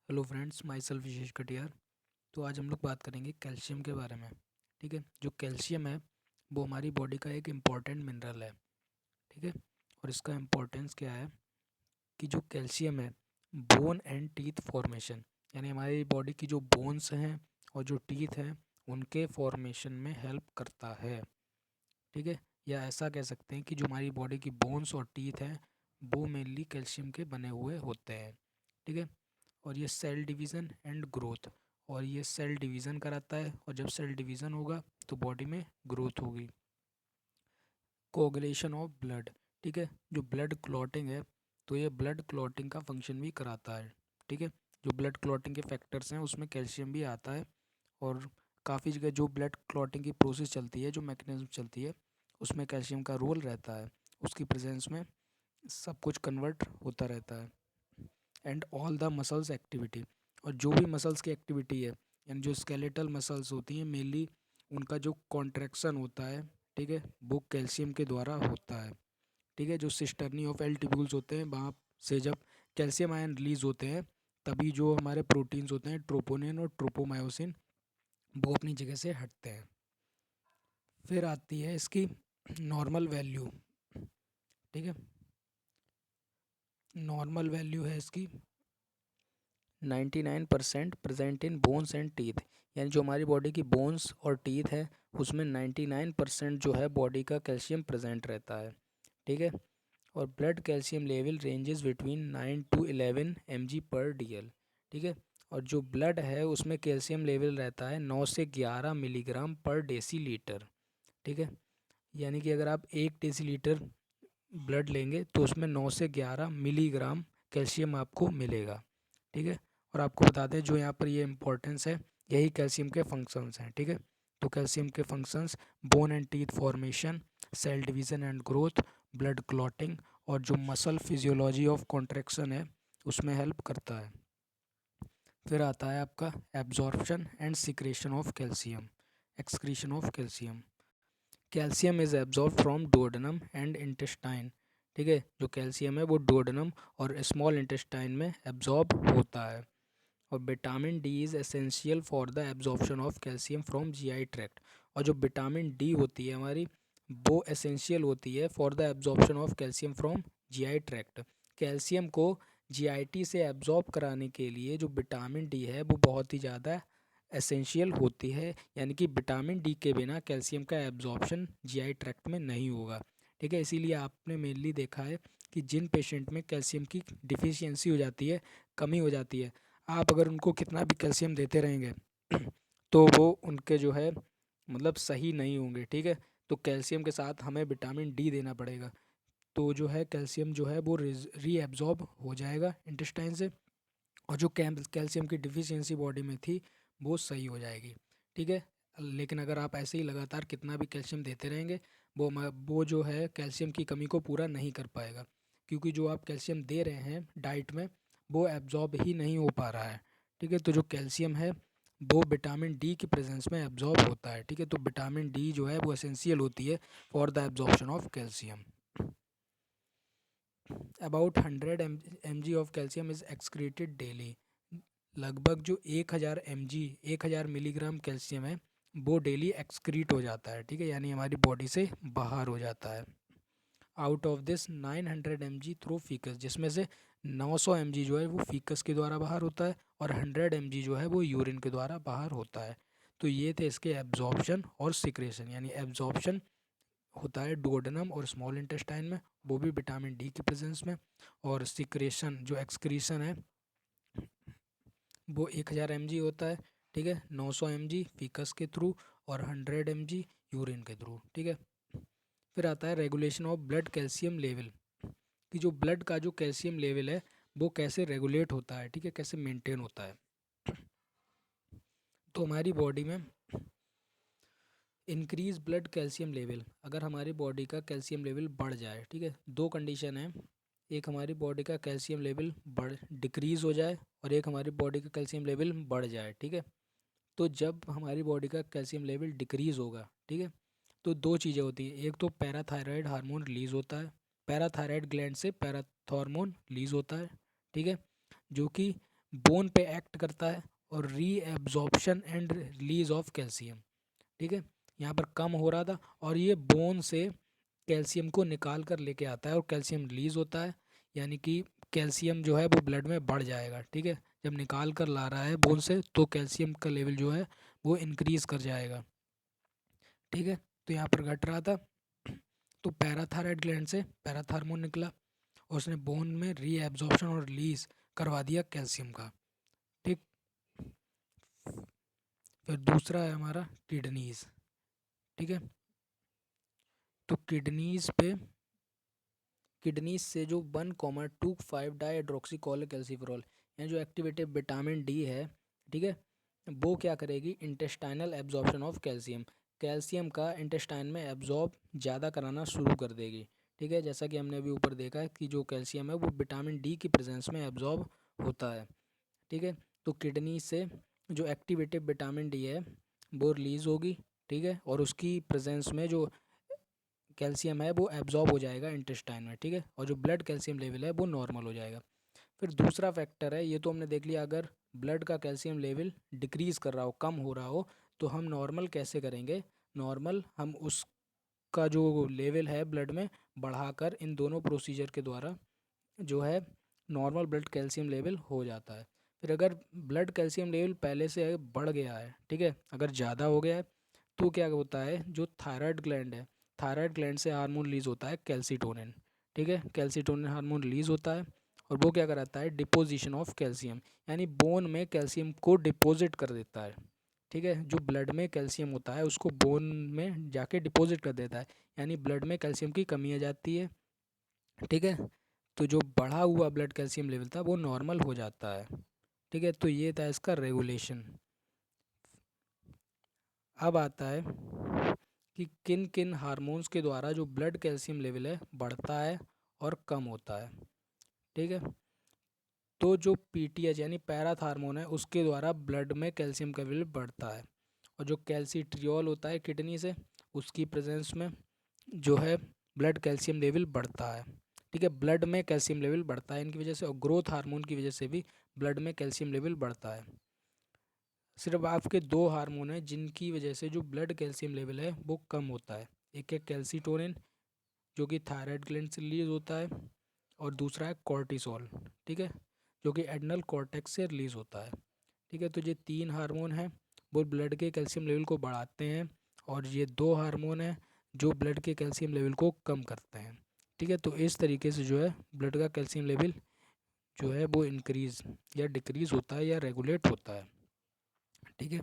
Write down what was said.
Hello friends, my self विशेष कटियार। तो आज हम लोग बात करेंगे कैल्शियम के बारे में। ठीक है, जो कैल्शियम है वो हमारी बॉडी का एक इम्पॉर्टेंट मिनरल है। ठीक है, और इसका इम्पोर्टेंस क्या है कि जो कैल्शियम है बोन एंड टीथ फॉर्मेशन, यानी हमारी बॉडी की जो बोन्स हैं और जो टीथ हैं उनके फॉर्मेशन में हेल्प करता है। ठीक है, या ऐसा कह सकते हैं कि जो हमारी बॉडी की बोन्स और टीथ हैं वो मेनली कैल्शियम के बने हुए होते हैं। ठीक है, और ये सेल डिवीज़न एंड ग्रोथ, और ये सेल डिवीज़न कराता है, और जब सेल डिवीज़न होगा तो बॉडी में ग्रोथ होगी। कोगुलेशन ऑफ ब्लड, ठीक है, जो ब्लड क्लॉटिंग है तो ये ब्लड क्लॉटिंग का फंक्शन भी कराता है। ठीक है, जो ब्लड क्लॉटिंग के फैक्टर्स हैं उसमें कैल्शियम भी आता है, और काफ़ी जगह जो ब्लड क्लॉटिंग की प्रोसेस चलती है, जो मैकेनिज्म चलती है, उसमें कैल्शियम का रोल रहता है। उसकी प्रेजेंस में सब कुछ कन्वर्ट होता रहता है। And all the muscles activity, और जो भी मसल्स की एक्टिविटी है, यानी जो स्केलेटल मसल्स होती हैं मेनली उनका जो कॉन्ट्रैक्शन होता है, ठीक है, वो कैल्शियम के द्वारा होता है। ठीक है, जो सिस्टर्नी ऑफ एल ट्यूब्यूल्स होते हैं वहाँ से जब कैल्शियम आयन रिलीज होते हैं तभी जो हमारे प्रोटीन्स होते हैं ट्रोपोनिन और ट्रोपोमायोसिन वो अपनी जगह से हटते हैं। फिर आती है इसकी नॉर्मल वैल्यू। ठीक है, नॉर्मल वैल्यू है इसकी 99% present in bones and teeth, यानी जो हमारी बॉडी की बोन्स और टीथ है उसमें 99% जो है बॉडी का कैल्शियम प्रेजेंट रहता है। ठीक है, और blood calcium level ranges between 9 to 11 mg/dl। ठीक है, और जो ब्लड है उसमें कैल्शियम लेवल रहता है 9 से 11 मिलीग्राम पर डेसीलीटर। ठीक है, यानी कि अगर आप 1 डेसीलीटर ब्लड लेंगे तो उसमें 9 से 11 मिलीग्राम कैल्शियम आपको मिलेगा। ठीक है, और आपको बता दें जो यहाँ पर ये इम्पोर्टेंस है यही कैल्शियम के फंक्शंस हैं। ठीक है, तो कैल्शियम के functions bone and teeth formation, cell division and growth, blood clotting, और जो मसल फिजियोलॉजी ऑफ कॉन्ट्रैक्शन है उसमें हेल्प करता है। फिर आता है आपका absorption and secretion of calcium, excretion of calcium. Calcium is absorb from duodenum and intestine. ठीक है, जो कैल्शियम है वो डोडेनम और स्मॉल इंटेस्टाइन में एब्जॉर्ब होता है। और vitamin D is essential for the absorption of calcium from GI tract, और जो विटामिन डी होती है हमारी वो एसेंशियल होती है for the absorption of calcium from GI tract. Calcium को जीआईटी से एब्जॉर्ब कराने के लिए जो विटामिन डी है वो बहुत ही ज़्यादा एसेंशियल होती है, यानी कि विटामिन डी के बिना कैल्शियम का एब्जॉर्प्शन जीआई ट्रैक्ट में नहीं होगा। ठीक है, इसीलिए आपने मेनली देखा है कि जिन पेशेंट में कैल्शियम की डिफिशियंसी हो जाती है, कमी हो जाती है, आप अगर उनको कितना भी कैल्शियम देते रहेंगे तो वो उनके जो है मतलब सही नहीं होंगे। ठीक है, तो कैल्शियम के साथ हमें विटामिन डी देना पड़ेगा, तो जो है कैल्शियम जो है वो रीएब्जॉर्ब हो जाएगा इंटेस्टाइन से, और जो कैल्शियम की डिफिशियंसी बॉडी में थी वो सही हो जाएगी। ठीक है, लेकिन अगर आप ऐसे ही लगातार कितना भी कैल्शियम देते रहेंगे वो जो है कैल्शियम की कमी को पूरा नहीं कर पाएगा, क्योंकि जो आप कैल्शियम दे रहे हैं डाइट में वो एब्जॉर्ब ही नहीं हो पा रहा है। ठीक है, तो जो कैल्शियम है वो विटामिन डी की प्रेजेंस में एब्जॉर्ब होता है। ठीक है, तो विटामिन डी जो है वो एसेंशियल होती है for the absorption of calcium. About 100 mg of calcium is excreted daily. लगभग जो 1000 मिलीग्राम कैल्शियम है वो डेली एक्सक्रीट हो जाता है। ठीक है, यानी हमारी बॉडी से बाहर हो जाता है। Out of this 900 mg through faeces, जिसमें से 900 mg जो है वो फीकस के द्वारा बाहर होता है, और 100 mg जो है वो यूरिन के द्वारा बाहर होता है। तो ये थे इसके एब्जॉर्प्शन और सिक्रेशन, यानी एब्जॉर्प्शन होता है डोडेनम और स्मॉल इंटेस्टाइन में, वो भी विटामिन डी की प्रेजेंस में, और सिक्रेशन जो एक्सक्रीशन है वो 1000 mg होता है। ठीक है, 900 mg फीकस के थ्रू और 100 mg यूरिन के थ्रू। ठीक है, फिर आता है regulation of blood calcium level, कि जो ब्लड का जो कैल्शियम लेवल है वो कैसे रेगुलेट होता है। ठीक है, कैसे मेंटेन होता है। तो हमारी बॉडी में इंक्रीज ब्लड कैल्शियम लेवल, अगर हमारी बॉडी का कैल्शियम लेवल बढ़ जाए, ठीक है, दो कंडीशन है, एक हमारी बॉडी का कैल्शियम लेवल बढ़ डिक्रीज़ हो जाए, और एक हमारी बॉडी का कैल्शियम लेवल बढ़ जाए। ठीक है, तो जब हमारी बॉडी का कैल्शियम लेवल डिक्रीज़ होगा, ठीक है, तो दो चीज़ें होती हैं, एक तो पैराथायराइड हार्मोन रिलीज़ होता है, पैराथायराइड ग्लैंड से पैराथॉर्मोन रिलीज़ होता है। ठीक है, जो कि बोन पे एक्ट करता है और reabsorption and release of calcium. ठीक है, यहाँ पर कम हो रहा था और ये बोन से कैल्शियम को निकाल कर लेके आता है और कैल्शियम रिलीज होता है, यानी कि कैल्शियम जो है वो ब्लड में बढ़ जाएगा। ठीक है, जब निकाल कर ला रहा है बोन से तो कैल्शियम का लेवल जो है वो इंक्रीज कर जाएगा। ठीक है, तो यहाँ पर घट रहा था तो पैराथायराइड ग्लैंड से पैराथार्मोन निकला और उसने बोन में रीएब्जॉर्प्शन और रिलीज करवा दिया कैल्शियम का। ठीक, फिर दूसरा है हमारा किडनीज। ठीक है, तो किडनीज से जो 1,25 डाइड्रोक्सीकोलेकैल्सिफेरॉल यानी जो एक्टिवेटेड विटामिन डी है, ठीक है, वो क्या करेगी, intestinal absorption of calcium, calcium का इंटेस्टाइन में एब्जॉर्ब ज़्यादा कराना शुरू कर देगी। ठीक है, जैसा कि हमने अभी ऊपर देखा है कि जो कैल्शियम है वो विटामिन डी की प्रेजेंस में एब्जॉर्ब होता है। ठीक है, तो किडनी से जो एक्टिवेटेड विटामिन डी है वो रिलीज़ होगी। ठीक है, और उसकी प्रेजेंस में जो कैल्शियम है वो एब्जॉर्ब हो जाएगा इंटेस्टाइन में। ठीक है, और जो ब्लड कैल्शियम लेवल है वो नॉर्मल हो जाएगा। फिर दूसरा फैक्टर है, ये तो हमने देख लिया, अगर ब्लड का कैल्शियम लेवल डिक्रीज़ कर रहा हो, कम हो रहा हो, तो हम नॉर्मल कैसे करेंगे। नॉर्मल हम उसका जो लेवल है ब्लड में बढ़ाकर इन दोनों प्रोसीजर के द्वारा जो है नॉर्मल ब्लड कैल्शियम लेवल हो जाता है। फिर अगर ब्लड कैल्शियम लेवल पहले से बढ़ गया है, ठीक है, अगर ज़्यादा हो गया है, तो क्या होता है, जो थायराइड ग्लैंड है, थायराइड ग्लैंड से हार्मोन रिलीज होता है कैल्सीटोनिन। ठीक है, कैल्सीटोनिन हार्मोन रिलीज होता है और वो क्या कराता है, डिपोजिशन ऑफ कैल्शियम, यानी बोन में कैल्शियम को डिपॉजिट कर देता है। ठीक है, जो ब्लड में कैल्शियम होता है उसको बोन में जाके डिपॉजिट कर देता है, यानी ब्लड में कैल्शियम की कमी आ जाती है। ठीक है, तो जो बढ़ा हुआ ब्लड कैल्शियम लेवल था वो नॉर्मल हो जाता है। ठीक है, तो ये था इसका रेगुलेशन। अब आता है कि किन किन हार्मोन्स के द्वारा जो ब्लड कैल्शियम लेवल है बढ़ता है और कम होता है। ठीक है, तो जो पीटीएच यानी पैराथ हार्मोन है उसके द्वारा ब्लड में कैल्शियम का लेवल बढ़ता है, और जो कैल्सिट्रियोल होता है किडनी से, उसकी प्रेजेंस में जो है ब्लड कैल्शियम लेवल बढ़ता है। ठीक है, ब्लड में कैल्शियम लेवल बढ़ता है इनकी वजह से, और ग्रोथ हार्मोन की वजह से भी ब्लड में कैल्शियम लेवल बढ़ता है। सिर्फ आपके दो हार्मोन हैं जिनकी वजह से जो ब्लड कैल्शियम लेवल है वो कम होता है, एक है कैल्सीटोनिन जो कि थायराइड ग्लैंड से रिलीज होता है, और दूसरा है कॉर्टिसोल, ठीक है, जो कि एड्रिनल कॉर्टेक्स से रिलीज होता है। ठीक है, तो ये तीन हार्मोन हैं वो ब्लड के कैल्शियम लेवल को बढ़ाते हैं, और ये दो हार्मोन हैं जो ब्लड के कैल्शियम लेवल को कम करते हैं। ठीक है, तो इस तरीके से जो है ब्लड का कैल्शियम लेवल जो है वो इंक्रीज़ या डिक्रीज़ होता है या रेगुलेट होता है। ठीक है।